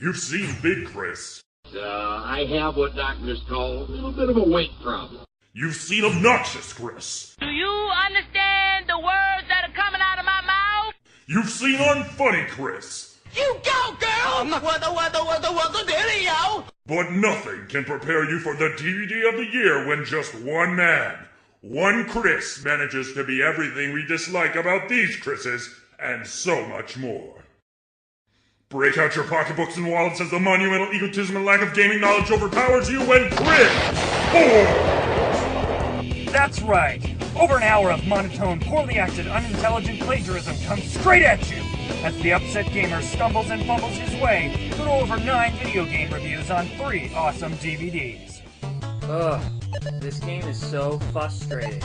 You've seen Big Chris. I have what doctors call a little bit of a weight problem. You've seen Obnoxious Chris. Do you understand the words that are coming out of my mouth? You've seen Unfunny Chris. You go, girl! What the video? But nothing can prepare you for the DVD of the year when just one man, one Chris, manages to be everything we dislike about these Chris's and so much more. Break out your pocketbooks and wallets as the monumental egotism and lack of gaming knowledge overpowers you when Chris Boars! That's right. Over an hour of monotone, poorly acted, unintelligent plagiarism comes straight at you as the upset gamer stumbles and fumbles his way through over 9 video game reviews on 3 awesome DVDs. Ugh, this game is so frustrating.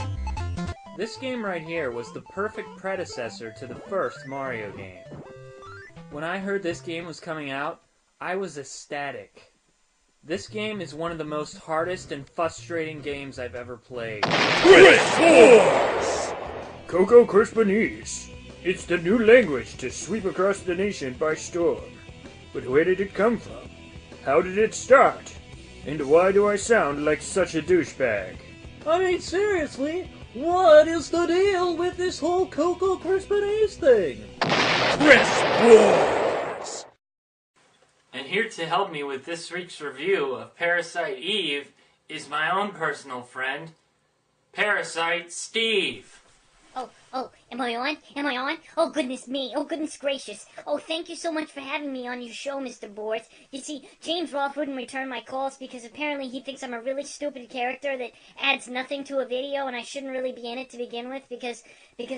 This game right here was the perfect predecessor to the first Mario game. When I heard this game was coming out, I was ecstatic. This game is one of the most hardest and frustrating games I've ever played. Chris Boars! Coco Crispanese. It's the new language to sweep across the nation by storm. But where did it come from? How did it start? And why do I sound like such a douchebag? I mean, seriously, what is the deal with this whole Coco Crispanese thing? Chris Boars! And here to help me with this week's review of Parasite Eve is my own personal friend, Parasite Steve. Oh, am I on? Am I on? Oh, goodness me. Oh, goodness gracious. Oh, thank you so much for having me on your show, Mr. Boards. You see, James Roth wouldn't return my calls because apparently he thinks I'm a really stupid character that adds nothing to a video and I shouldn't really be in it to begin with because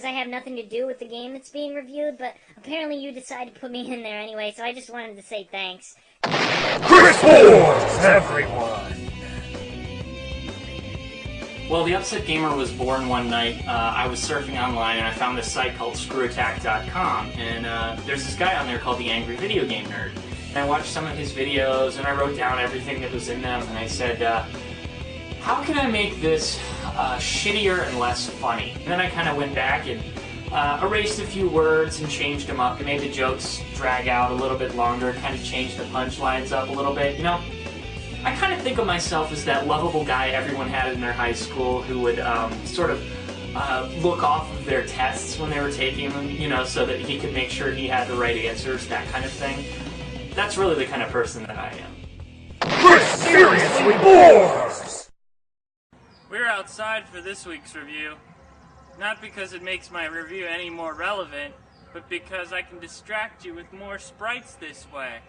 I have nothing to do with the game that's being reviewed, but apparently you decided to put me in there anyway, so I just wanted to say thanks. Chris Boars, everyone! Well, the Upset Gamer was born one night. I was surfing online and I found this site called ScrewAttack.com, and there's this guy on there called the Angry Video Game Nerd. And I watched some of his videos and I wrote down everything that was in them, and I said, how can I make this shittier and less funny? And then I kind of went back and erased a few words and changed them up and made the jokes drag out a little bit longer, kind of changed the punchlines up a little bit, you know? I kind of think of myself as that lovable guy everyone had in their high school who would sort of look off of their tests when they were taking them, you know, so that he could make sure he had the right answers, that kind of thing. That's really the kind of person that I am. Chris Seriously Boars! We're outside for this week's review, not because it makes my review any more relevant, but because I can distract you with more sprites this way.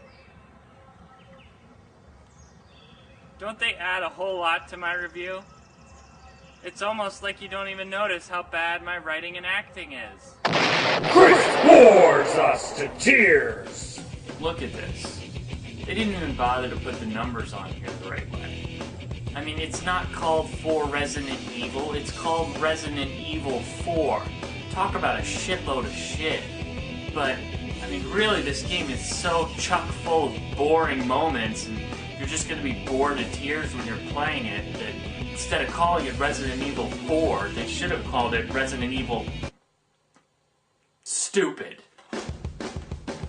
Don't they add a whole lot to my review? It's almost like you don't even notice how bad my writing and acting is. Chris bores us to tears! Look at this. They didn't even bother to put the numbers on here the right way. I mean, it's not called 4 Resident Evil, it's called Resident Evil 4. Talk about a shitload of shit. But, I mean, really, this game is so chock full of boring moments, and you're just going to be bored to tears when you're playing it, that instead of calling it Resident Evil 4, they should have called it Resident Evil... Stupid.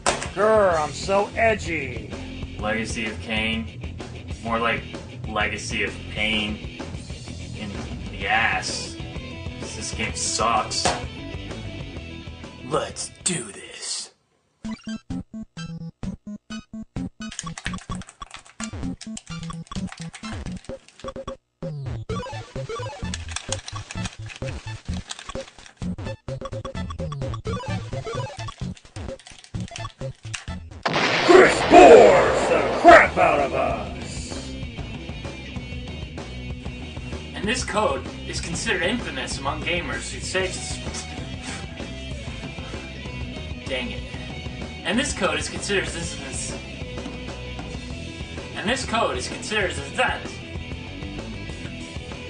Grr, I'm so edgy. Legacy of Kain. More like Legacy of Pain in the ass. This game sucks. Let's do this. Chris bores the crap out of us! And this code is considered infamous among gamers who say... Dang it. And this code is considered... And this code is considered...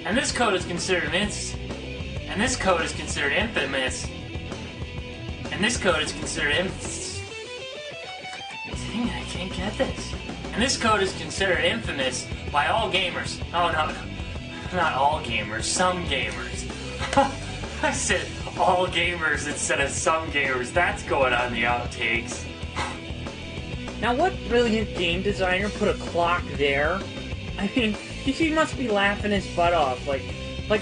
And this code is considered... And this code is considered infamous... And this code is considered infamous... Dang it, I can't get this. And this code is considered infamous by all gamers. Oh, no. Not all gamers, some gamers. I said all gamers instead of some gamers. That's going on the outtakes. Now, what brilliant game designer put a clock there? I mean, he must be laughing his butt off. Like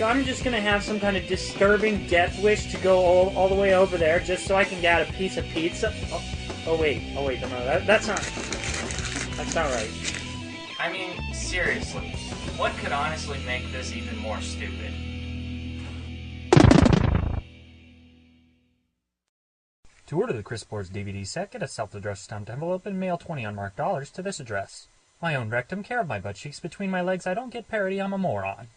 I'm just gonna have some kind of disturbing death wish to go all the way over there just so I can get a piece of pizza? Oh wait, no, that's not right. I mean, seriously, what could honestly make this even more stupid? To order the Chris Boards DVD set, get a self-addressed stamped envelope and mail 20 unmarked dollars to this address. My own rectum, care of my butt cheeks, between my legs, I don't get parody, I'm a moron.